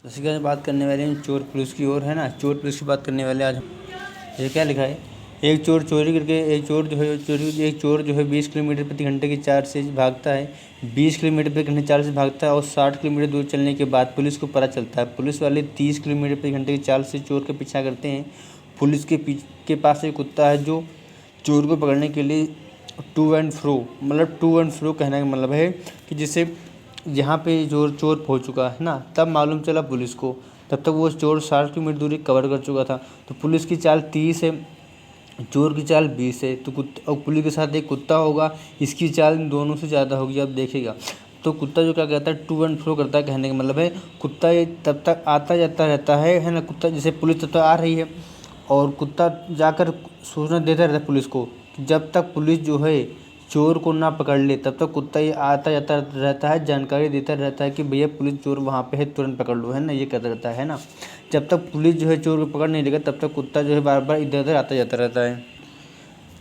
जैसे कि आज बात करने वाले हैं चोर पुलिस की ओर, है ना। चोर पुलिस की बात करने वाले आज हम। ये क्या लिखा है, एक चोर चोरी करके एक चोर जो है 20 किलोमीटर प्रति घंटे की चाल से भागता है। 20 किलोमीटर प्रति घंटे चाल से भागता है और 60 किलोमीटर दूर चलने के बाद पुलिस को पता चलता है। पुलिस वाले 30 किलोमीटर प्रति घंटे की चाल से चोर का पीछा करते हैं। पुलिस के पास एक कुत्ता है जो चोर को पकड़ने के लिए टू एंड फ्रो, मतलब टू एंड फ्रो कहने का मतलब है कि जिसे जहाँ पे चोर पहुँच चुका है ना, तब मालूम चला पुलिस को। तब तक वो चोर 60 किलोमीटर दूरी कवर कर चुका था। तो पुलिस की चाल 30 है, चोर की चाल 20 है। तो और पुलिस के साथ एक कुत्ता होगा, इसकी चाल इन दोनों से ज़्यादा होगी, आप देखिएगा। तो कुत्ता जो क्या कहता है, टू एंड फ्रो करता है। कहने का मतलब है कुत्ता ये तब तक आता जाता रहता है ना। कुत्ता जैसे पुलिस तब तक आ रही है और कुत्ता जाकर सूचना देता रहता है पुलिस को कि जब तक पुलिस जो है चोर को ना पकड़ ले तब तक कुत्ता ये आता जाता रहता है, जानकारी देता रहता है कि भैया पुलिस चोर वहाँ पे है, तुरंत पकड़ लो, है ना। ये कहता रहता है ना। जब तक पुलिस जो है चोर को पकड़ नहीं लेगा तब तक कुत्ता जो है बार बार इधर उधर आता जाता रहता है,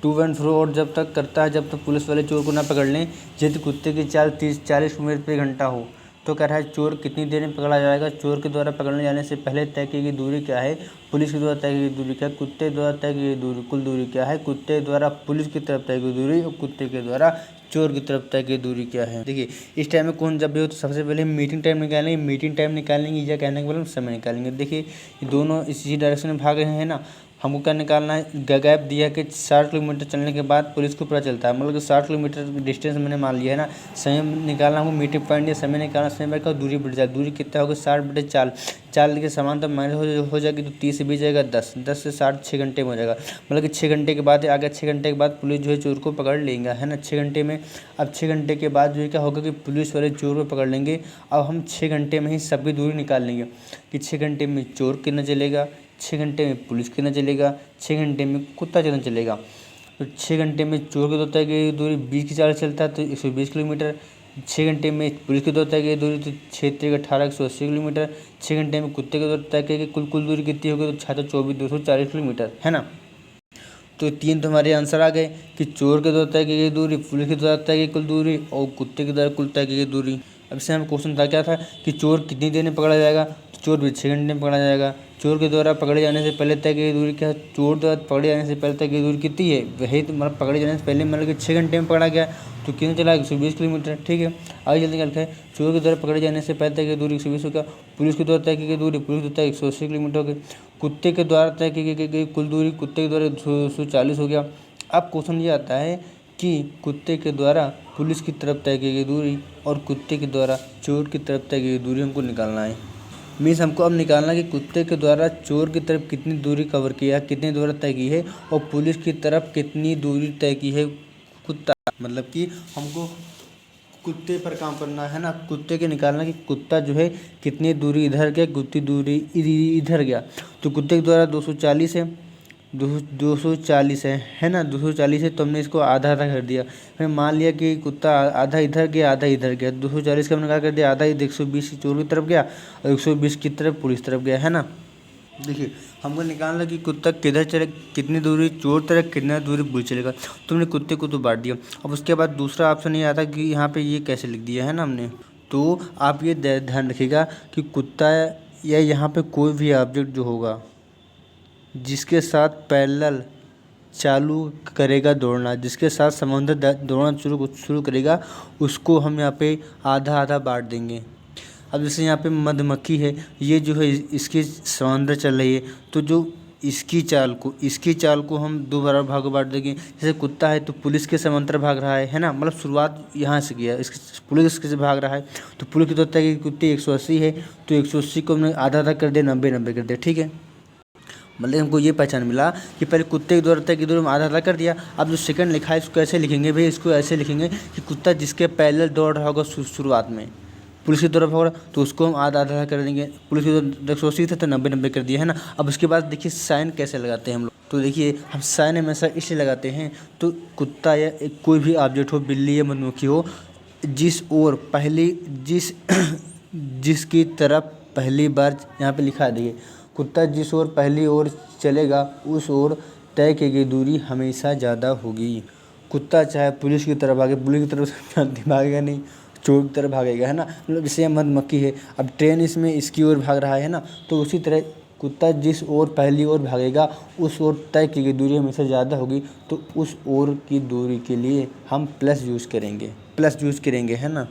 टू एंड फ्रो। और जब तक करता है जब तक पुलिस वाले चोर को ना पकड़ लें। यदि कुत्ते की चाल 30-40 किलोमीटर प्रति घंटा हो तो कह रहा है चोर कितनी देर में पकड़ा जाएगा। चोर के द्वारा पकड़ने जाने से पहले तय की गई दूरी क्या है, पुलिस के द्वारा तय की गई दूरी क्या है, कुत्ते द्वारा तय की गई दूरी कुल दूरी क्या है, कुत्ते द्वारा पुलिस की तरफ तय की दूरी और कुत्ते के द्वारा चोर की तरफ तय की दूरी क्या है। देखिए इस टाइम में कौन जब भी हो तो सबसे पहले मीटिंग टाइम निकालेंगे। मीटिंग टाइम निकालेंगे या कहने के मतलब समय निकालेंगे। देखिए ये दोनों इसी डायरेक्शन में भाग रहे हैं ना। हमको क्या निकालना है, गैप दिया कि 60 किलोमीटर चलने के बाद पुलिस को पता चलता है, मतलब कि 60 किलोमीटर डिस्टेंस मैंने मान लिया है ना। समय निकालना हमको, मीटिंग पॉइंट या समय निकालना, समय का दूरी बढ़ जाए। दूरी कितना होगा 60/4, चाल के समान तो माइनस हो जाएगी। तो 30 से 20 जाएगा 10, 10 से 60 6 घंटे में हो जाएगा। मतलब कि 6 घंटे के बाद आगे 6 घंटे के बाद पुलिस जो है चोर को पकड़ लेंगे, है ना, 6 घंटे में। अब 6 घंटे के बाद जो है क्या होगा कि पुलिस वाले चोर को पकड़ लेंगे। अब हम 6 घंटे में ही सबकी दूरी निकाल लेंगे कि 6 घंटे में चोर कितना चलेगा, 6 घंटे में पुलिस कितना चलेगा, 6 घंटे में कुत्ता कितना चलेगा। तो 6 घंटे में चोर के दौड़ता की दूरी 20 की चाल चलता है तो 120 किलोमीटर। 6 घंटे में पुलिस के दौड़ता की दूरी तो 6×18 180 किलोमीटर। 6 घंटे में कुत्ते के दौड़ता की कुल दूरी कितनी होगी तो 6 24 240 किलोमीटर, है ना। तो 3 तो हमारे आंसर आ गए कि चोर के द्वारा तय की गई दूरी, पुलिस के द्वारा तय की कुल दूरी और कुत्ते के द्वारा कुल तय की गई दूरी। अब से हमें क्वेश्चन था क्या था कि चोर कितनी देर में पकड़ा जाएगा, तो चोर भी 6 घंटे में पकड़ा जाएगा। चोर के द्वारा पकड़े जाने से पहले तय की गई दूरी क्या है, चोर द्वारा पकड़े जाने से पहले तय की गई दूरी कितनी है, वही तो मतलब पकड़े जाने से पहले मतलब कि 6 घंटे में पकड़ा गया तो कितने चला 120 किलोमीटर, ठीक है। आगे जल्दी निकलता है, चोर के द्वारा पकड़े जाने से पहले तय की दूरी 120 होगा, पुलिस के द्वारा तय की गई दूरी पुलिस के द्वारा 180 किलोमीटर हो गई, कुत्ते के द्वारा तय की गई कुल दूरी कुत्ते के द्वारा 240 हो गया। अब क्वेश्चन ये आता है कि कुत्ते के द्वारा पुलिस की तरफ तय की गई दूरी और कुत्ते के द्वारा चोर की तरफ तय की गई दूरी हमको निकालना है। मीन्स हमको अब निकालना कि कुत्ते के द्वारा चोर की तरफ कितनी दूरी कवर किया, कितनी दूरी तय की है, और पुलिस की तरफ कितनी दूरी तय की है कुत्ता। मतलब कि हमको कुत्ते पर काम करना है ना, कुत्ते के निकालना कि कुत्ता जो है कितनी दूरी इधर गया, कितनी दूरी इधर गया। तो कुत्ते के द्वारा 240 है, 240 है ना, 240 है तो हमने इसको आधा आधा कर दिया। फिर मान लिया कि कुत्ता आधा इधर गया आधा इधर गया, 240 का हमने क्या कर दिया, आधा 120 चोर की तरफ गया और 120 की तरफ पुलिस तरफ गया, है ना। देखिए हमको निकालना कि कुत्ता किधर चले, कितनी दूरी चोर तरफ कितना दूरी पुलिस चलेगा। तुमने कुत्ते को तो बांट दिया। अब उसके बाद दूसरा ऑप्शन ये आता कि यहाँ पे ये कैसे लिख दिया है ना हमने। तो आप ये ध्यान रखिएगा कि कुत्ता या यहाँ पे कोई भी ऑब्जेक्ट जो होगा जिसके साथ पैरेलल चालू करेगा दौड़ना, जिसके साथ समांतर दौड़ना शुरू करेगा, उसको हम यहाँ पे आधा आधा बांट देंगे। अब जैसे यहाँ पे मधुमक्खी है, ये जो है इसकी समांतर चल रही है, तो जो इसकी चाल को हम 2 बराबर भागों में बांट देंगे। जैसे कुत्ता है तो पुलिस के समांतर भाग रहा है ना, मतलब शुरुआत यहाँ से किया, इसकी पुलिस से भाग रहा है तो पुलिस की होता है कि कुत्ते 180 है तो 180 को हमने आधा आधा कर दिया, 90 कर दिया, ठीक है। मतलब हमको ये पहचान मिला कि पहले कुत्ते की दूरी तय की दूरी में आधा आधा कर दिया। अब जो सेकंड लिखा है इसको कैसे लिखेंगे भाई, इसको ऐसे लिखेंगे कि कुत्ता जिसके पैरेलल दौड़ रहा होगा शुरुआत में पुलिस की तरफ होगा तो उसको हम आधा आधा कर देंगे। पुलिस की 180 थे तो 90 कर दिया, है ना। अब उसके बाद देखिए साइन कैसे लगाते हैं हम लोग। तो देखिए हम साइन हमेशा इसलिए लगाते हैं तो कुत्ता या कोई भी ऑब्जेक्ट हो, बिल्ली या मधुमक्खी हो, जिसकी तरफ पहली बार यहाँ पे लिखा है, देखिए कुत्ता जिस ओर पहली ओर चलेगा उस ओर तय की गई दूरी हमेशा ज़्यादा होगी। कुत्ता चाहे पुलिस की तरफ भागे, पुलिस की तरफ भागेगा नहीं, चोर की तरफ भागेगा, है ना। मतलब जैसे मधुमक्खी है, अब ट्रेन इसमें इसकी ओर भाग रहा है ना, तो उसी तरह कुत्ता जिस ओर पहली ओर भागेगा उस ओर तय की गई दूरी हमेशा ज़्यादा होगी, तो उस ओर की दूरी के लिए हम प्लस यूज़ करेंगे, है ना।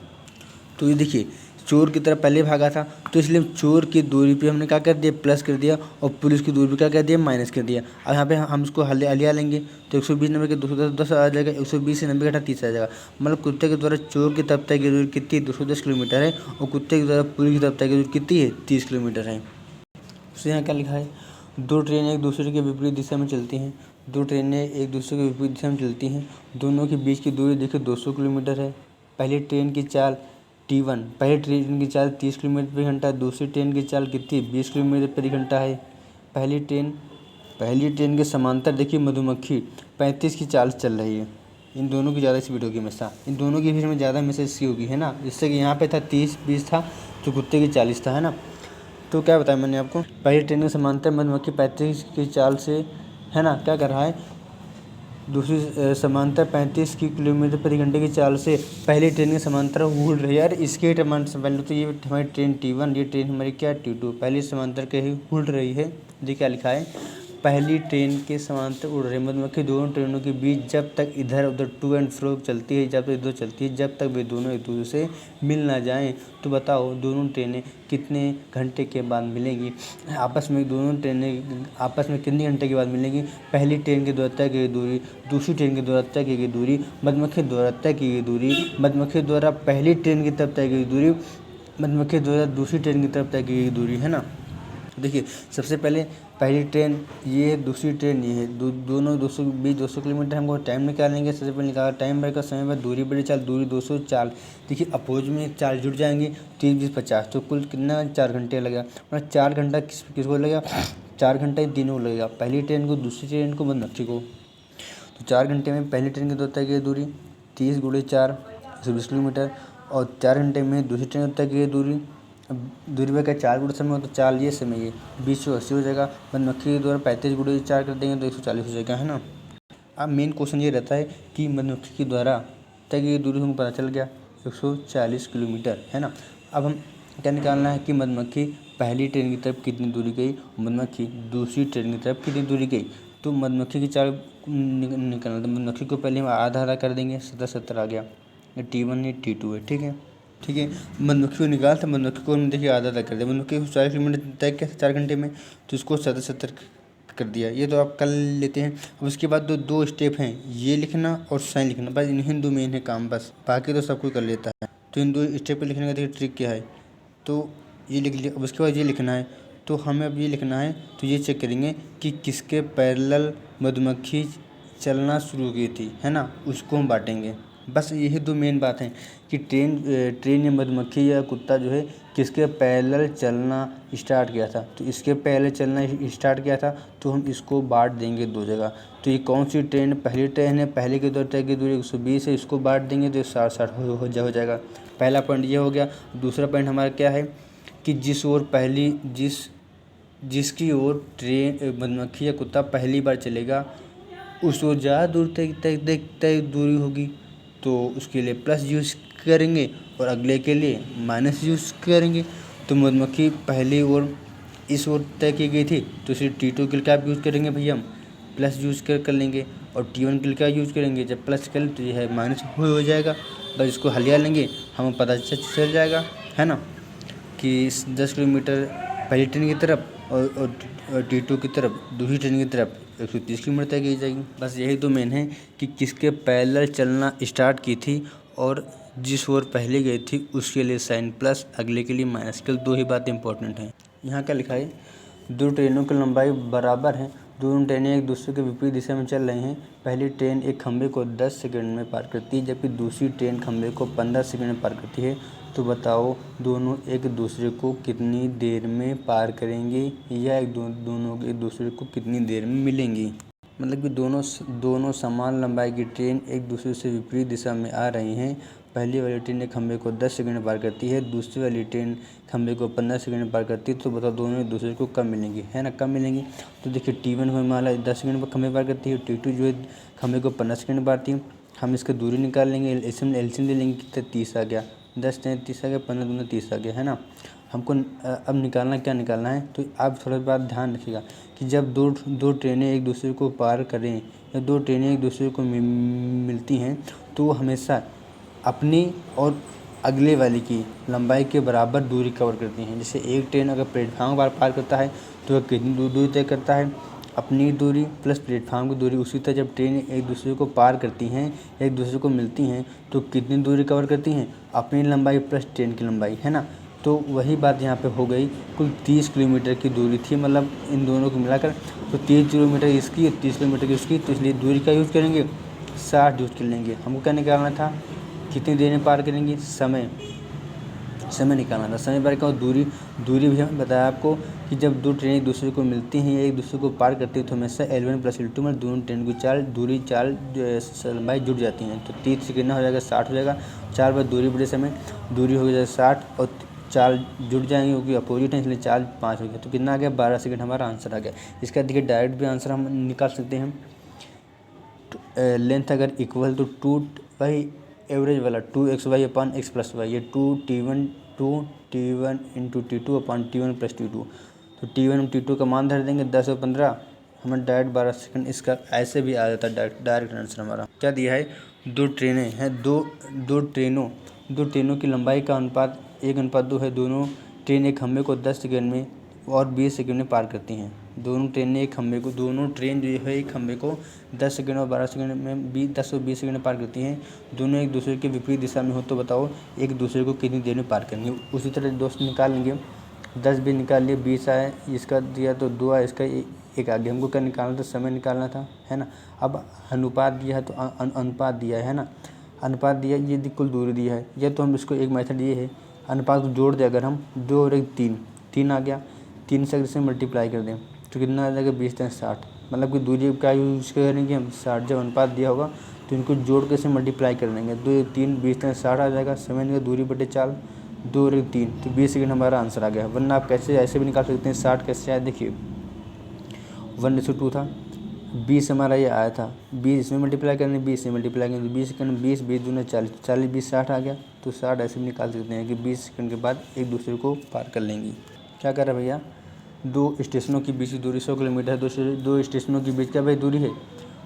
तो ये देखिए चोर की तरफ पहले भागा था, तो इसलिए चोर की दूरी पे हमने क्या कर दिया, प्लस कर दिया, और पुलिस की दूरी पे क्या कर दिया, माइनस कर दिया। अब यहाँ पे हम इसको हलिया लेंगे तो 120 नंबर के 210 आ जाएगा, 120 से 90 घटा 30 आ जाएगा। मतलब कुत्ते के द्वारा चोर की तरफ तय की दूरी कितनी, 210 किलोमीटर है, और कुत्ते की द्वारा पुलिस की तरफ तय की दूरी कितनी है, 30 किलोमीटर है। तो यहाँ क्या लिखा है, दो ट्रेनें एक दूसरे के विपरीत दिशा में चलती हैं, दोनों के बीच की दूरी देखिए 200 किलोमीटर है। पहली ट्रेन की चाल T1, पहली ट्रेन की चाल 30 किलोमीटर प्रति घंटा, दूसरी ट्रेन की चाल कितनी, 20 किलोमीटर प्रति घंटा है। पहली ट्रेन के समांतर देखिए मधुमक्खी 35 की चाल चल रही है। इन दोनों की ज़्यादा स्पीड होगी हमेशा, इन दोनों की भीड़ में ज़्यादा हमेशा इसकी होगी, है ना। जिससे कि यहाँ पे था 30-20 था, तो कुत्ते की 40 था, है ना। तो क्या बताया मैंने आपको, पहली ट्रेन के समांतर मधुमक्खी 35 की चाल से, है ना, क्या कर रहा है, दूसरी समांतर 35 की किलोमीटर प्रति घंटे की चाल से पहली ट्रेन के समांतर उड़ रही है। यार इसके समांतर पहले तो ये हमारी ट्रेन T1, ये ट्रेन हमारी क्या T2, पहली समांतर के ही उड़ रही है। देखिए क्या लिखा है, पहली ट्रेन के समांतर उड़ रही मधुमक्खी दोनों ट्रेनों के बीच जब तक इधर उधर टू एंड फ्रो चलती है, जब तक वे दोनों एक दूसरे से मिल ना जाएं। तो बताओ दोनों ट्रेनें कितने घंटे के बाद मिलेंगी, दोनों ट्रेनें आपस में कितने घंटे के बाद मिलेंगी। पहली ट्रेन के द्वारा तय की गई दूरी, दूसरी ट्रेन के द्वारा तय की गई दूरी, मधुमक्खी द्वारा तय की गई दूरी, मधुमक्खी द्वारा पहली ट्रेन की तरफ तय की गई दूरी, मधुमक्खी द्वारा दूसरी ट्रेन की तरफ तय की गई दूरी, है ना। देखिए सबसे पहले पहली ट्रेन ये है, दूसरी ट्रेन ये है, दोनों 200 किलोमीटर हमको टाइम निकालेंगे। सबसे पहले निकाला टाइम बढ़ेगा, समय बढ़, दूरी बढ़ी, चाल दूरी 200 चाल। देखिए अपोज में चाल जुड़ जाएंगे, 30 20 50, तो कुल कितना 4 घंटे लगेगा। मतलब 4 घंटा किसको लगेगा, 4 घंटा इन तीनों को लगेगा, पहली ट्रेन को, दूसरी ट्रेन को, मधुमक्खी को। तो 4 घंटे में पहली ट्रेन की तय की दूरी 30 × 4 120 किलोमीटर, और 4 घंटे में दूसरी ट्रेन की तय की दूरी, अब दूरी में क्या 4 गुणा समय हो तो 4 ये समय ये 20 से 80 हो जाएगा। मधुमक्खी के द्वारा 35 × 4 कर देंगे तो 140 हो जाएगा, है ना। अब मेन क्वेश्चन ये रहता है कि मधुमक्खी के द्वारा तय की दूरी हमको पता चल गया 140 किलोमीटर, है ना। अब हम क्या निकालना है कि मधुमक्खी पहली ट्रेन की तरफ कितनी दूरी गई, मधुमक्खी दूसरी ट्रेन की तरफ कितनी दूरी गई। तो मधुमक्खी की चाल निकालना, तो मधुमक्खी को पहले हम आधा आधा कर देंगे, 70 आ गया, ये T1 ये T2 है, ठीक है। मधुमक्खी को निकाल, तो मधुमक्खी को देखिए आधा आधा कर दिया, मधुमक्खी को 40 किलोमीटर तय किया 4 घंटे में, तो इसको 70 कर दिया। ये तो आप कर लेते हैं। अब उसके बाद दो स्टेप हैं, ये लिखना और साइन लिखना, बस इन दो मेन है काम, बस बाकी तो सब कोई कर लेता है। तो इन 2 स्टेप पर लिखने का देखिए ट्रिक क्या है, तो ये लिख लिया। अब उसके बाद ये लिखना है, तो हमें अब ये लिखना है, तो ये चेक करेंगे कि किसके पैरेलल मधुमक्खी चलना शुरू की थी, है ना, उसको हम बांटेंगे। बस यही 2 मेन बात हैं कि ट्रेन या मधुमक्खी या कुत्ता जो है किसके पैरेलल चलना स्टार्ट किया था। तो इसके पैरेलल चलना स्टार्ट किया था, तो हम इसको बांट देंगे 2 जगह। तो ये कौन सी ट्रेन, पहली ट्रेन है, पहले के द्वारा तय की दूरी 120 है, इसको बांट देंगे तो 60 हो जाएगा। पहला पॉइंट ये हो गया। दूसरा पॉइंट हमारा क्या है कि जिसकी ओर ट्रेन मधुमक्खी या कुत्ता पहली बार चलेगा उस ओर ज़्यादा दूर तय दूरी होगी, तो उसके लिए प्लस यूज़ करेंगे और अगले के लिए माइनस यूज़ करेंगे। तो मधुमक्खी पहली ओर इस ओर तय की गई थी, तो इसे T2 के लिए क्या यूज़ करेंगे भैया, हम प्लस यूज़ कर लेंगे, और T1 के लिए क्या यूज़ करेंगे, जब प्लस करें तो यह है माइनस हो जाएगा। बस इसको हलिया लेंगे, हमें पता चल जाएगा, है ना, कि 10 किलोमीटर पहली ट्रेन की तरफ और T2 की तरफ, दूसरी ट्रेन की तरफ 130 किलोमीटर तय की जाएगी। बस यही 2 मेन है कि किसके पैरेलल चलना स्टार्ट की थी, और जिस ओर पहले गई थी उसके लिए साइन प्लस, अगले के लिए माइनस। केवल 2 ही बात इंपॉर्टेंट हैं। यहाँ क्या लिखा है, 2 ट्रेनों की लंबाई बराबर है, दोनों ट्रेनें एक दूसरे के विपरीत दिशा में चल रही हैं। पहली ट्रेन एक खंभे को 10 सेकंड में पार करती है, जबकि दूसरी ट्रेन खंभे को 15 सेकंड में पार करती है। तो बताओ दोनों एक दूसरे को कितनी देर में पार करेंगे, या दोनों एक दूसरे को कितनी देर में मिलेंगी। मतलब कि दोनों समान लंबाई की ट्रेन एक दूसरे से विपरीत दिशा में आ रही हैं। पहली वाली ट्रेन एक खंभे को 10 सेकंड में पार करती है, दूसरी वाली ट्रेन खंभे को 15 सेकंड में पार करती है। तो बताओ दोनों एक दूसरे को कब मिलेंगी, है ना, कब मिलेंगी। तो देखिए T1 हमें मान ला 10 सेकंड में खंभे पार करती है, T2 जो है खंभे को 15 सेकंड में पारती है। हम इसकी दूरी निकाल लेंगे, एलसीएम ले लेंगे, कितना 30 आ गया। 10 3 30 आ गया, 15 दूना 30 आ गया, है ना। हमको अब निकालना क्या निकालना है, तो आप थोड़ा बात ध्यान रखिएगा कि जब दो ट्रेनें एक दूसरे को पार करें या दो ट्रेनें एक दूसरे को मिलती हैं तो वो हमेशा अपनी और अगले वाले की लंबाई के बराबर दूरी कवर करती हैं। जैसे एक ट्रेन अगर प्लेटफार्म पार करता है तो वह कितनी दूरी तय करता है, अपनी दूरी प्लस प्लेटफार्म की दूरी। उसी तरह जब ट्रेन एक दूसरे को पार करती हैं, एक दूसरे को मिलती हैं तो कितनी दूरी कवर करती हैं, अपनी लंबाई प्लस ट्रेन की लंबाई, है ना। तो वही बात यहाँ पे हो गई। कुल 30 किलोमीटर की दूरी थी, मतलब इन दोनों को मिलाकर, तो 30 किलोमीटर इसकी और 30 किलोमीटर की उसकी, तो इसलिए दूरी का यूज़ करेंगे, 60 यूज़ कर लेंगे। हमको क्या निकालना था, कितनी देर में पार करेंगी, समय निकालना था। समय बार क्या, दूरी भी हमने बताया आपको कि जब दो ट्रेन एक दूसरे को मिलती हैं या एक दूसरे को पार करती है तो हमेशा L1 + L2 में दोनों ट्रेन की चाल लंबाई जुड़ जाती हैं। तो 30 से कितना हो जाएगा, 60 हो जाएगा। 4 बार दूरी बड़े समय, दूरी हो जाएगा 60 और चाल जुड़ जाएंगे क्योंकि अपोजिट है, इसलिए चाल 5 हो गया। तो कितना आ गया, 12 सेकंड हमारा आंसर आ गया। इसका देखिए डायरेक्ट भी आंसर हम निकाल सकते हैं। लेंथ अगर इक्वल तो 2 बाई एवरेज वाला 2xy/x+y, ये 2t1 × t2/t1 + t2। तो t1 और t2 का मान धर देंगे 10 और 15, हमें डायरेक्ट 12 सेकंड। इसका ऐसे भी आ जाता है डायरेक्ट आंसर हमारा। क्या दिया है, दो ट्रेनें हैं, दो ट्रेनों की लंबाई का अनुपात 1:2 है। दोनों ट्रेन एक खंभे को 10 सेकंड में और 20 सेकंड में पार करती हैं। दोनों ट्रेन जो है एक खंभे को 10 सेकंड और 12 सेकंड में 10 और 20 सेकंड में पार करती हैं। दोनों एक दूसरे के विपरीत दिशा में हो तो बताओ एक दूसरे को कितनी देर में पार करेंगे। उसी तरह दोस्त निकाल लेंगे, 10 भी निकाल लिए, 20 आया, इसका दिया तो 2 आया, इसका 1 आ गया। हमको क्या निकालना था, समय निकालना था, है ना। अब अनुपात दिया है तो अनुपात दिया है ना, अनुपात दिया, ये कुल दूरी दिया है। या तो हम इसको एक मेथड ये है, अनुपात को जोड़ दें अगर हम, 2 और 1 3 आ गया, 3 से अगर इसे मल्टीप्लाई कर दें तो कितना आ जाएगा, 20 × 60। मतलब कि दूरी का यूज़ करेंगे हम 60। जब अनुपात दिया होगा तो इनको जोड़ के इसे मल्टीप्लाई कर देंगे, 2 1 3, 20 × 60 आ जाएगा। समय निकल दूरी बटे चाल, 2 और 1 3, तो 20 सेकंड हमारा आंसर आ गया। वरना आप कैसे ऐसे भी निकाल सकते हैं, 60 कैसे आया देखिए, 1:2 था, 20 हमारा ये आया था, 20 इसमें मल्टीप्लाई करेंगे, 20 से मल्टीप्लाई करेंगे तो 20 सेकंड, 20 दूना 40, 40 20 60 आ गया। तो 60 ऐसे भी निकाल सकते हैं कि 20 सेकंड के बाद एक दूसरे को पार कर लेंगी। क्या कर रहा है भैया, दो स्टेशनों के बीच की दूरी 100 किलोमीटर है। दो स्टेशनों के बीच क्या भाई दूरी है,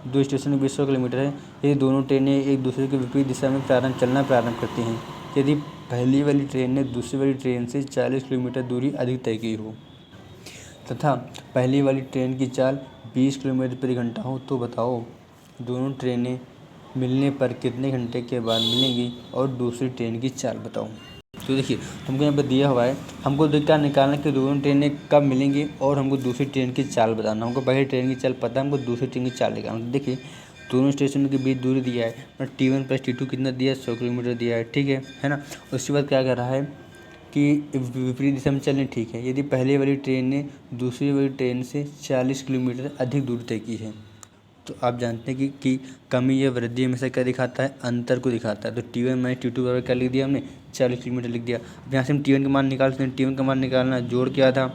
2 स्टेशनों के बीच 100 किलोमीटर है। यदि दोनों ट्रेनें एक दूसरे के विपरीत दिशा में चलना प्रारंभ करती हैं, यदि पहली वाली ट्रेन ने दूसरी वाली ट्रेन से 40 किलोमीटर दूरी अधिक तय की हो तथा पहली वाली ट्रेन की चाल 20 किलोमीटर प्रति घंटा हो, तो बताओ दोनों ट्रेनें मिलने पर कितने घंटे के बाद मिलेंगी और दूसरी ट्रेन की चाल बताओ। तो देखिए हमको यहाँ पर दिया हुआ है, हमको क्या निकालना है कि दोनों ट्रेनें कब मिलेंगी और हमको दूसरी ट्रेन की चाल बताना। हमको पहली ट्रेन की चाल पता है, हमको दूसरी ट्रेन की चाल निकालना। देखिए दोनों स्टेशनों के बीच दूरी दिया है, t1 + t2 कितना दिया है, 100 किलोमीटर दिया है, ठीक है ना। उसके बाद क्या कर रहा है कि विपरीत दिशा में चलें, ठीक है। यदि पहले वाली ट्रेन ने दूसरी वाली ट्रेन से 40 किलोमीटर अधिक दूरी तय की है, तो आप जानते हैं कि कमी या वृद्धि हमेशा क्या दिखाता है, अंतर को दिखाता है। तो t1 - t2 बराबर क्या लिख दिया हमने, 40 किलोमीटर लिख दिया। अब यहाँ से हम t1 का मान निकाल सकते हैं। t1 का मान निकालना, जोड़ क्या था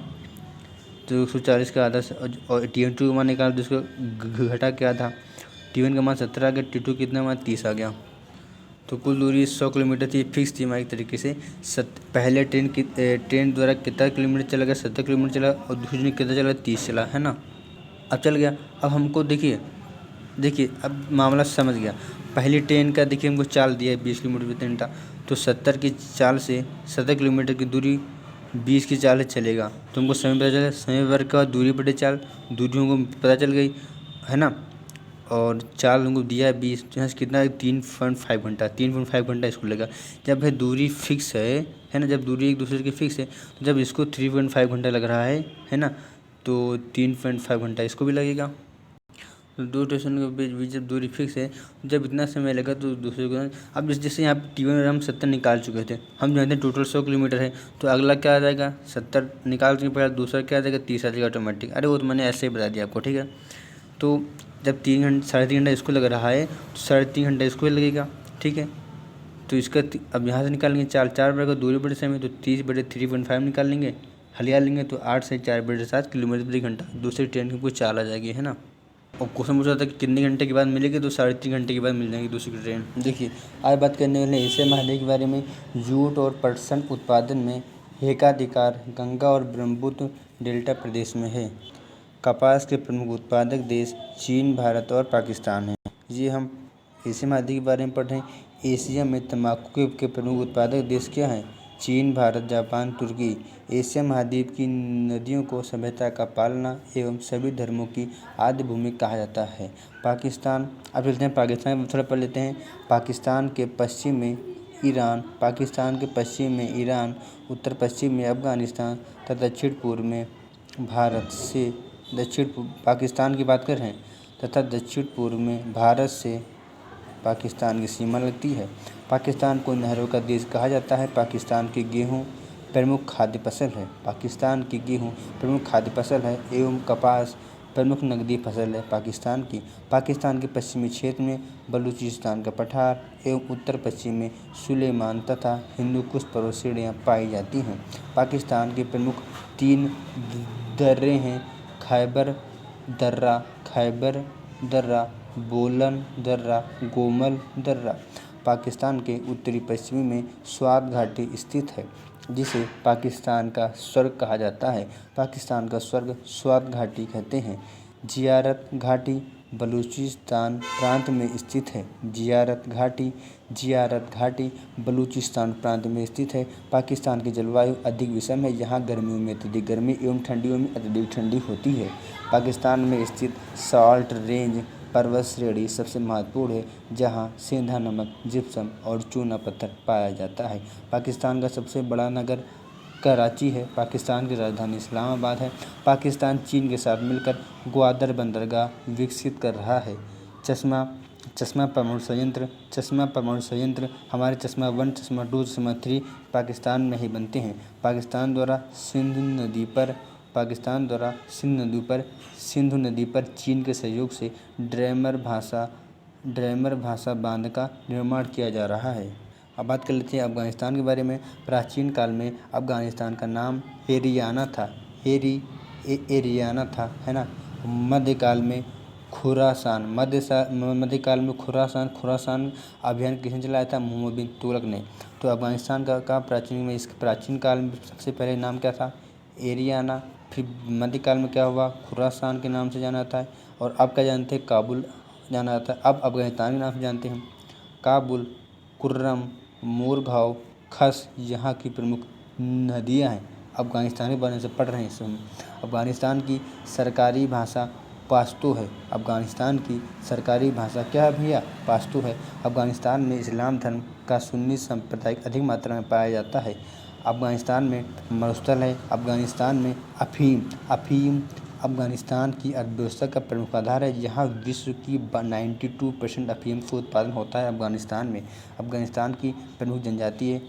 तो 140 का आधा, और t2 का मान निकालना तो उसको घटा क्या था, t1 का मान 17 आ गया, t2 कितना मान 30 आ गया। तो कुल दूरी 100 किलोमीटर थी, फिक्स थी हमारी तरीके से। पहले ट्रेन द्वारा कितना किलोमीटर चला गया, 70 किलोमीटर चला, और दूसरी ने कितना चला, 30 चला, है ना। अब चल गया। अब हमको देखिए अब मामला समझ गया। पहली ट्रेन का देखिए हमको चाल दिया है 20 किलोमीटर प्रति घंटा, तो 70 की चाल से 70 किलोमीटर की दूरी 20 की चाल से चलेगा, तो हमको समय पता चला। समय वर्ग का दूरी बटे चाल, दूरी हमको पता चल गई, है ना। और चाल हमको दिया है 20, तो यहाँ से कितना है, 3.5 घंटा, 3.5 घंटा इसको लगा। जब भाई दूरी फिक्स है ना, जब दूरी एक दूसरे की फिक्स है, तो जब इसको 3.5 घंटा लग रहा है ना, तो 3.5 घंटा इसको भी लगेगा। तो दो स्टेशन के बीच जब दूरी फिक्स है, जब इतना समय लगा तो दूसरे को। अब जैसे यहाँ t1 हम 70 निकाल चुके थे, हम जानते हैं टोटल 100 किलोमीटर है, तो अगला क्या आ जाएगा, 70 निकाल के पहले दूसरा क्या आ जाएगा, 30 आ जाएगा ऑटोमेटिक। अरे वो तो मैंने ऐसे ही बता दिया आपको, ठीक है। तो जब 3.5 घंटा इसको लग रहा है तो 3.5 घंटा इसको भी लगेगा, ठीक है। तो इसका अब यहाँ से निकालेंगे 4 बटे दूरी बटे समय, तो 30 बटे 3.5 निकाल लेंगे, हलिया लेंगे तो 8 से 4 बटे 7 किलोमीटर प्रति घंटा दूसरी ट्रेन की कुछ चाल आ जाएगी, है ना। और क्वेश्चन पूछा था कि कितने घंटे के बाद मिलेगी, तो 3.5 घंटे के बाद मिल जाएगी दूसरी ट्रेन। देखिए आज बात करने वाले एशिया महाद्वीप के बारे में। जूट और पटसन उत्पादन में एकाधिकार गंगा और ब्रह्मपुत्र डेल्टा प्रदेश में है। कपास के प्रमुख उत्पादक देश चीन, भारत और पाकिस्तान हैं। ये हम एशिया महाद्वीप के बारे में पढ़ रहे हैं। एशिया में तंबाकू के प्रमुख उत्पादक देश क्या हैं? चीन, भारत, जापान, तुर्की। एशिया महाद्वीप की नदियों को सभ्यता का पालना एवं सभी धर्मों की आद्य भूमि कहा जाता है। पाकिस्तान, अब चलते हैं पाकिस्तान में थोड़ा पढ़ लेते हैं। पाकिस्तान के पश्चिम में ईरान, उत्तर पश्चिम में अफगानिस्तान तथा दक्षिण पूर्व में भारत से पाकिस्तान की बात कर रहे हैं तथा दक्षिण पूर्व में भारत से पाकिस्तान की सीमा लगती है। पाकिस्तान को नहरों का देश कहा जाता है। पाकिस्तान की गेहूँ प्रमुख खाद्य फसल है एवं कपास प्रमुख नकदी फसल है पाकिस्तान के पश्चिमी क्षेत्र में बलूचिस्तान का पठार एवं उत्तर पश्चिम में सुलेमान तथा हिंदुकुश पर्वत श्रेणियाँ पाई जाती हैं। पाकिस्तान के प्रमुख 3 दर्रे हैं: खैबर दर्रा, बोलन दर्रा, गोमल दर्रा। पाकिस्तान के उत्तरी पश्चिमी में स्वात घाटी स्थित है, जिसे पाकिस्तान का स्वर्ग कहा जाता है। पाकिस्तान का स्वर्ग स्वात घाटी कहते हैं। जियारत घाटी बलूचिस्तान प्रांत में स्थित है। जियारत घाटी बलूचिस्तान प्रांत में स्थित है। पाकिस्तान की जलवायु अधिक विषम है। यहाँ गर्मियों में अत्यधिक गर्मी एवं ठंडियों में अत्यधिक ठंडी होती है। पाकिस्तान में स्थित साल्ट रेंज पर्वत श्रेणी सबसे महत्वपूर्ण है, जहाँ सेंधा नमक, जिप्सम और चूना पत्थर पाया जाता है। पाकिस्तान का सबसे बड़ा नगर कराची है। पाकिस्तान की राजधानी इस्लामाबाद है। पाकिस्तान चीन के साथ मिलकर ग्वादर बंदरगाह विकसित कर रहा है। चश्मा परमाणु संयंत्र हमारे चश्मा 1, चश्मा 2, चश्मा 3 पाकिस्तान में ही बनते हैं। पाकिस्तान द्वारा सिंधु नदी पर चीन के सहयोग से ड्रैमर भाषा बांध का निर्माण किया जा रहा है। अब बात कर लेते हैं अफ़गानिस्तान के बारे में। प्राचीन काल में अफ़गानिस्तान का नाम एरियाना था, है ना। मध्यकाल में खुरासान अभियान किसने चलाया था? मोहम्मद बिन तुगलक ने। तो अफ़गानिस्तान का प्राचीन काल में सबसे पहले नाम क्या था? एरियाना। फिर मध्यकाल में क्या हुआ? खुरासान के नाम से जाना जाता है। और अब क्या जानते हैं? काबुल जाना जाता है। अब अफ़गानिस्तान के नाम से जानते हैं। काबुल, कुर्रम, मोरगाँव, खस यहाँ की प्रमुख नदियाँ हैं। अफ़गानिस्तान के बारे में पढ़ रहे हैं इस समय। अफ़गानिस्तान की सरकारी भाषा पाश्तो है। अफ़गानिस्तान की सरकारी भाषा क्या है भैया? पाश्तो है। अफ़गानिस्तान में इस्लाम धर्म का सुन्नी संप्रदाय अधिक मात्रा में पाया जाता है। अफ़गानिस्तान में मरुस्थल है। अफ़गानिस्तान में अफ़ीम अफ़गानिस्तान की अर्थव्यवस्था का प्रमुख आधार है। यहाँ विश्व की 92% अफ़ीम का उत्पादन होता है अफ़गानिस्तान में। अफ़गानिस्तान की प्रमुख जनजातीय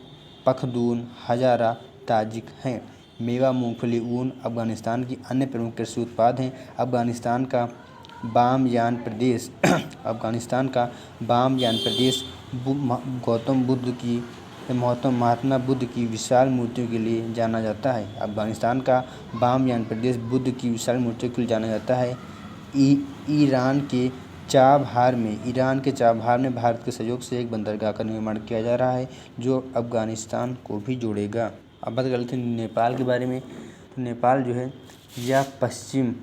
पख्तून, हज़ारा, ताजिक हैं। मेवा, मूंगफली, ऊन अफ़गानिस्तान की अन्य प्रमुख कृषि उत्पाद हैं। अफ़गानिस्तान का बामियान प्रदेश महात्मा बुद्ध की विशाल मूर्तियों के लिए जाना जाता है। अफ़गानिस्तान का बामियान प्रदेश बुद्ध की विशाल मूर्तियों के लिए जाना जाता है। ईरान के चाबहार में भारत के सहयोग से एक बंदरगाह का निर्माण किया जा रहा है, जो अफ़गानिस्तान को भी जोड़ेगा। अब बात करते हैं नेपाल के बारे में। तो नेपाल जो है यह पश्चिम,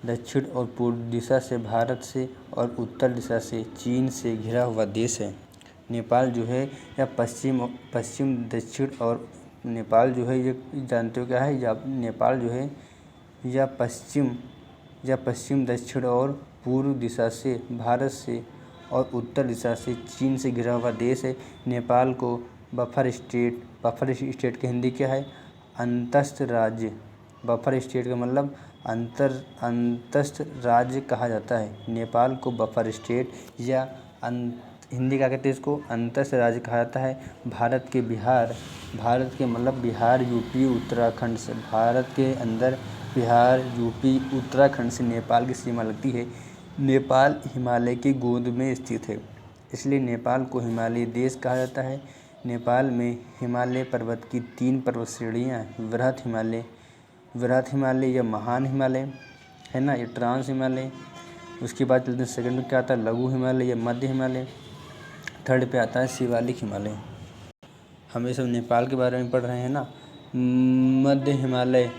दक्षिण और पूर्व दिशा से भारत से और उत्तर दिशा से चीन से घिरा हुआ देश है। नेपाल जो है यह पश्चिम, दक्षिण और नेपाल जो है ये जानते हो क्या है? नेपाल जो है यह पश्चिम, दक्षिण और पूर्व दिशा से भारत से और उत्तर दिशा से चीन से घिरा हुआ देश है। नेपाल को बफर स्टेट की हिंदी क्या है? अंतस्थ राज्य। बफर स्टेट का मतलब अंतस्थ राज्य कहा जाता है। नेपाल को बफर स्टेट या हिंदी क्या कहते हैं? इसको अंतस्थ राज्य कहा जाता है। भारत के मतलब बिहार, यूपी, उत्तराखंड से भारत के अंदर बिहार, यूपी, उत्तराखंड से नेपाल की सीमा लगती है। नेपाल हिमालय की गोद में स्थित है, इसलिए नेपाल को हिमालयी देश कहा जाता है। नेपाल में हिमालय पर्वत की 3 पर्वत श्रेणियाँ हैं। वृहत हिमालय या महान हिमालय, है ना, ये ट्रांस हिमालय। उसके बाद चलते हैं सेकंड में क्या आता है, लघु हिमालय या मध्य हिमालय। थर्ड पे आता है शिवालिक हिमालय। हम ये सब नेपाल के बारे में पढ़ रहे हैं ना। मध्य हिमालय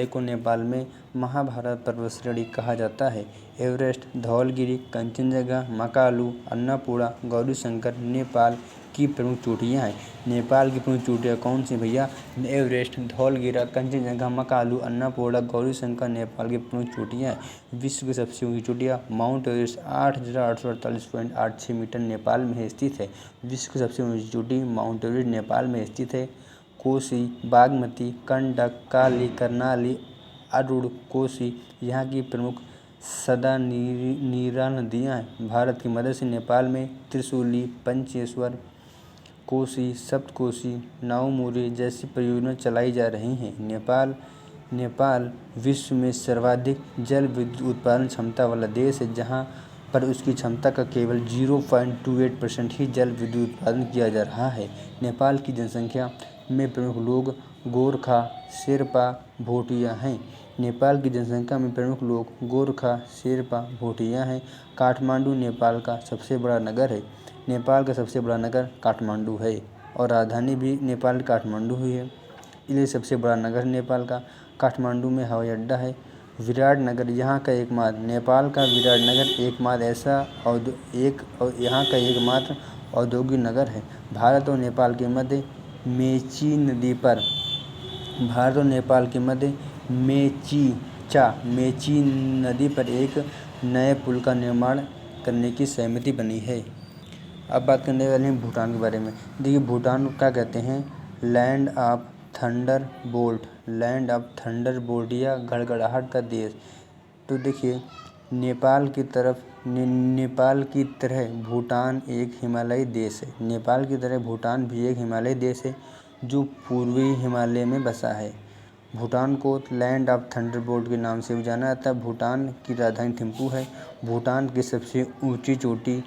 को नेपाल में महाभारत पर्वत श्रेणी कहा जाता है। एवरेस्ट, धौलगिरी, कंचनजंगा, मकालू, अन्नपूर्णा, गौरीशंकर नेपाल की प्रमुख चोटियाँ हैं। नेपाल की प्रमुख चोटियाँ कौन सी भैया, एवरेस्ट, धौलगिरी, कंचनजंगा, मकालू, अन्नपूर्णा, गौरीशंकर नेपाल की प्रमुख चोटियाँ हैं। विश्व की सबसे ऊंची चोटियाँ माउंट एवरेस्ट 8,848.86 मीटर नेपाल में स्थित है। विश्व की सबसे ऊंची चोटी माउंट एवरेस्ट नेपाल में स्थित है। कोसी, बागमती, गंडक, काली, कर्नाली, अरुण, कोसी यहाँ की प्रमुख सदा नीरा नदियाँ हैं। भारत की मदद से नेपाल में त्रिशूली, पंचेश्वर, कोसी, सप्तकोसी, नाउमुरी जैसी परियोजनाएं चलाई जा रही हैं। नेपाल विश्व में सर्वाधिक जल विद्युत उत्पादन क्षमता वाला देश है, जहां पर उसकी क्षमता का केवल 0.28% ही जल विद्युत उत्पादन किया जा रहा है। नेपाल की जनसंख्या में प्रमुख लोग गोरखा, शेरपा, भोटिया हैं। नेपाल की जनसंख्या में प्रमुख लोग गोरखा, शेरपा, भोटिया हैं। काठमांडू नेपाल का सबसे बड़ा नगर है। नेपाल का सबसे बड़ा नगर काठमांडू है और राजधानी भी नेपाल की काठमांडू ही है, इसलिए सबसे बड़ा नगर नेपाल का काठमांडू में हवाई अड्डा है। विराटनगर यहाँ का एकमात्र नेपाल का विराटनगर यहाँ का एकमात्र औद्योगिक नगर है। भारत और नेपाल के मध्य मेची नदी पर एक नए पुल का निर्माण करने की सहमति बनी है। अब बात करने वाले हैं भूटान के बारे में। देखिए भूटान को क्या कहते हैं, लैंड ऑफ थंडरबोल्ट या गड़गड़ाहट का देश। तो देखिए नेपाल की तरह भूटान एक हिमालयी देश है। नेपाल की तरह भूटान भी एक हिमालयी देश है जो पूर्वी हिमालय में बसा है। भूटान को लैंड ऑफ थंडरबोल्ट के नाम से भी जाना जाता है। भूटान की राजधानी थिम्पू है। भूटान की सबसे ऊंची चोटी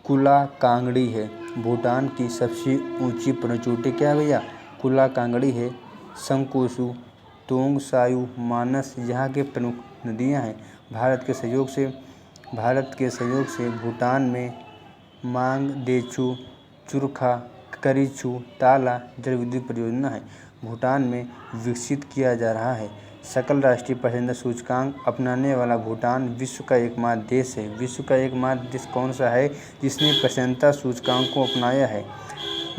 कुला कांगड़ी है। भूटान की सबसे ऊंची पर्वतचोटी क्या है भैया, कुला कांगड़ी है। संकोसू, तोंगसायू, मानस यहाँ के प्रमुख नदियाँ हैं। भारत के सहयोग से भूटान में मांगदेछू, चुरखा, करिछू, ताला जल विद्युत परियोजना है। भूटान में विकसित किया जा रहा है। सकल राष्ट्रीय प्रसन्नता सूचकांक अपनाने वाला भूटान विश्व का एकमात्र देश है। विश्व का एकमात्र देश कौन सा है जिसने प्रसन्नता सूचकांक को अपनाया है।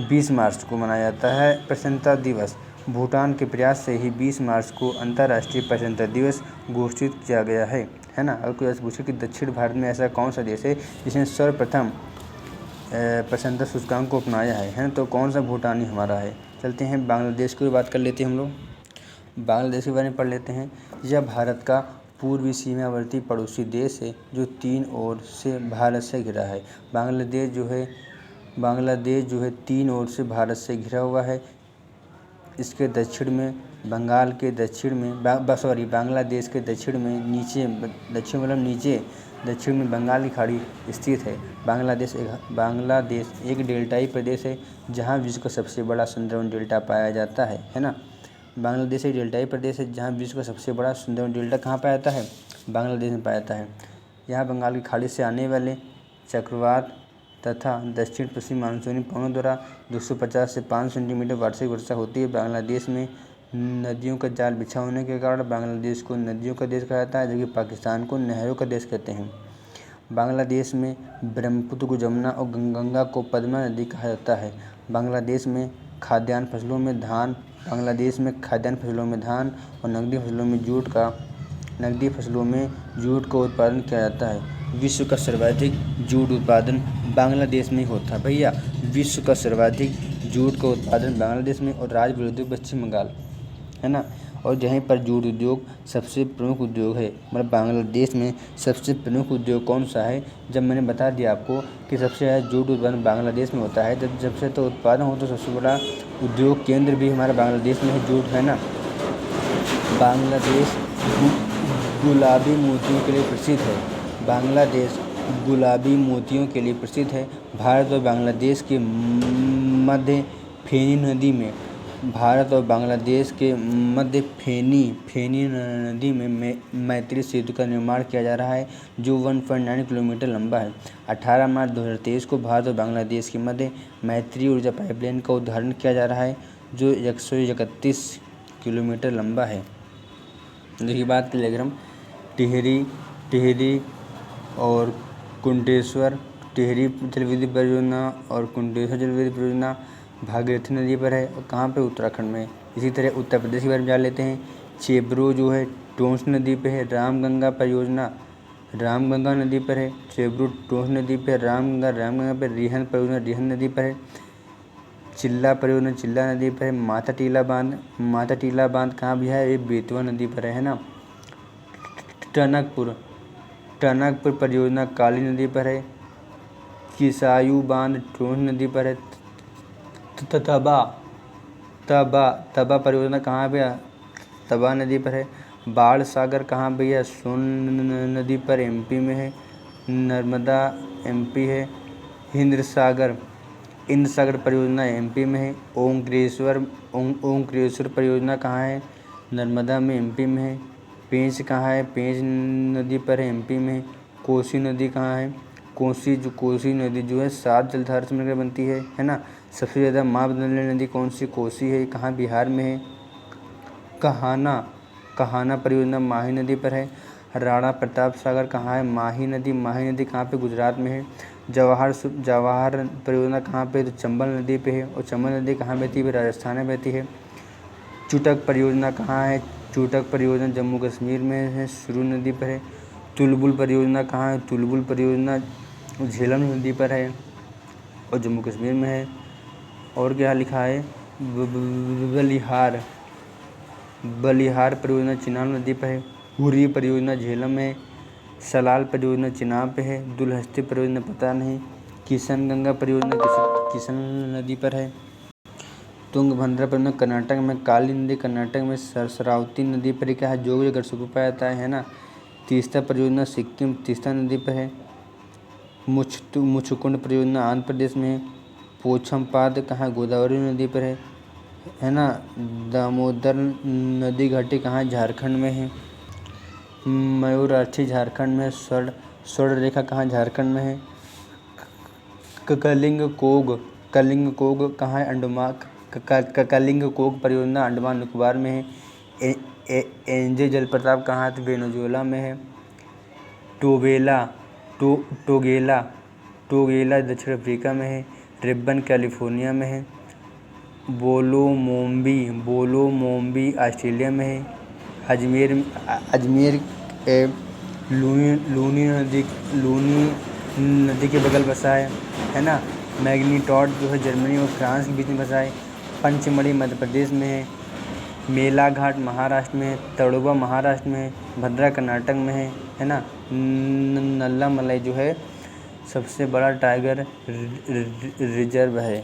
20 मार्च को मनाया जाता है प्रसन्नता दिवस। भूटान के प्रयास से ही 20 मार्च को अंतर्राष्ट्रीय प्रसन्नता दिवस घोषित किया गया है ना। अगर कोई ऐसा पूछे कि दक्षिण भारत में ऐसा कौन सा देश है जिसने सर्वप्रथम प्रसन्नता सूचकांक को अपनाया है ना, तो कौन सा भूटान ही हमारा है। चलते हैं बांग्लादेश की बात कर लेते हैं हम लोग। बांग्लादेश के बारे में पढ़ लेते हैं। यह भारत का पूर्वी सीमावर्ती पड़ोसी देश है जो 3 ओर से भारत से घिरा है। बांग्लादेश जो है 3 ओर से भारत से घिरा हुआ है। इसके दक्षिण में बांग्लादेश के दक्षिण में बंगाल की खाड़ी स्थित है। बांग्लादेश एक डेल्टाई प्रदेश है जहां विश्व का सबसे बड़ा सुंदरवन डेल्टा पाया जाता है ना। बांग्लादेश एक डेल्टाई प्रदेश है जहां विश्व का सबसे बड़ा सुंदरवन डेल्टा कहाँ पाया जाता है, बांग्लादेश में पाया जाता है। यहाँ बंगाल की खाड़ी से आने वाले चक्रवात तथा दक्षिण पश्चिम मानसूनी पवनों द्वारा 250 से 500 सेंटीमीटर वार्षिक वर्षा होती है। बांग्लादेश में नदियों का जाल बिछा होने के कारण बांग्लादेश को नदियों का देश कहा जाता है, जबकि पाकिस्तान को नहरों का देश कहते हैं। बांग्लादेश में ब्रह्मपुत्र को जमुना और गंगा को पद्मा नदी कहा जाता है। बांग्लादेश में खाद्यान्न फसलों में धान और नकदी फसलों में जूट का उत्पादन किया जाता है। विश्व का सर्वाधिक जूट उत्पादन बांग्लादेश में होता है भैया। विश्व का सर्वाधिक जूट का उत्पादन बांग्लादेश में और राज्य उद्योग पश्चिम बंगाल है ना। और यहीं पर जूट उद्योग सबसे प्रमुख उद्योग है। मतलब बांग्लादेश में सबसे प्रमुख उद्योग कौन सा है, जब मैंने बता दिया आपको कि सबसे ज़्यादा जूट उत्पादन बांग्लादेश में होता है, जब से तो उत्पादन हो तो सबसे बड़ा उद्योग केंद्र भी हमारा बांग्लादेश में है, जूट है ना। बांग्लादेश गुलाबी मोतियों के लिए प्रसिद्ध है। बांग्लादेश गुलाबी मोतियों के लिए प्रसिद्ध है। भारत और बांग्लादेश के मध्य फेनी नदी में भारत और बांग्लादेश के मध्य फेनी नदी में मैत्री सेतु का निर्माण किया जा रहा है, जो 1.9 किलोमीटर लंबा है। 18 मार्च 2023 को भारत और बांग्लादेश के मध्य मैत्री ऊर्जा पाइपलाइन का उद्घाटन किया जा रहा है, जो 131 किलोमीटर लंबा है। देखिए बात करें अगर हम टिहरी और कुंटेश्वर, टिहरी जलविद्युत परियोजना और कुंटेश्वर जलविद्युत परियोजना भागीरथी नदी पर है और कहाँ पे, उत्तराखंड में। इसी तरह उत्तर प्रदेश के बारे में जान लेते हैं। चेब्रो जो है टोंस नदी पे है। रामगंगा परियोजना रामगंगा नदी पर है। चेब्रो टोंस नदी पे, रामगंगा पे। रिहन परियोजना रिहन नदी पर है। चिल्ला परियोजना चिल्ला नदी पर है। माता टीला बांध कहाँ भी है, ये बेतवा नदी पर है ना। टनकपुर परियोजना काली नदी पर है। किसायू बांध टोंस नदी पर है। तबा परियोजना कहाँ पे है, तबा नदी पर है। बाढ़ सागर कहाँ पे है, सोन नदी पर, एमपी में है। नर्मदा एमपी है। इंद्र सागर परियोजना एमपी में है। ओंकारेश्वर परियोजना कहाँ है, नर्मदा में, एमपी में है। पेंच कहाँ है, पेंच नदी पर है, एमपी में है। कोसी नदी कहाँ है, कोसी नदी जो है 7 जलधारा से मिलकर बनती है ना। सबसे ज़्यादा माँ बदलने नदी कौन सी, कोसी है, कहाँ, बिहार में है। कहाना परियोजना माही नदी पर है। राणा प्रताप सागर कहाँ है, माही नदी कहाँ पे, गुजरात में है। जवाहर परियोजना कहाँ पे, तो चंबल नदी पे है। और चंबल नदी कहाँ बहती है, राजस्थान में बहती है। चुटक परियोजना कहाँ है, चुटक परियोजना जम्मू कश्मीर में है, सुरू नदी पर है। तुलबुल परियोजना कहाँ है, तुलबुल परियोजना झेलम नदी पर है और जम्मू कश्मीर में है। और क्या लिखा है, बलिहार परियोजना चिनाब नदी पर है। हुर्री परियोजना झेलम में है। सलाल परियोजना चिनाब पे है। दुलहस्ती परियोजना पता नहीं। किशनगंगा परियोजना किशन नदी पर है। तुंगभद्रा परियोजना कर्नाटक में। काली नदी कर्नाटक में सरस्वती नदी पर क्या है, जो गढ़सुपर पाया जाता है ना। तीस्ता परियोजना सिक्किम तीस्ता नदी पर है। मुचकुंड परियोजना आंध्र प्रदेश में है। पोछमपाद कहाँ, गोदावरी नदी पर है ना। दामोदर नदी घाटी कहाँ, झारखंड में है। मयूराक्षी झारखंड में। स्वर्ण रेखा कहाँ, झारखंड में है। कलिंगकोग कहाँ है, कलिंगकोग परियोजना अंडमान निकोबार में है। एनजे जलप्रपात कहाँ है, तो वेनेजुएला में है। टोगेला दक्षिण अफ्रीका में है। रिब्बन कैलिफोर्निया में है। बोलो मोम्बी ऑस्ट्रेलिया में है। अजमेर लूनी नदी के बगल बसा है ना। मैग्नीटॉड जो है जर्मनी और फ्रांस के बीच में बसा है। पंचमढ़ी मध्य प्रदेश में है। मेलाघाट महाराष्ट्र में है। तड़ोबा महाराष्ट्र में है। भद्रा कर्नाटक में है ना। नल्ला मलाई जो है सबसे बड़ा टाइगर रिजर्व है।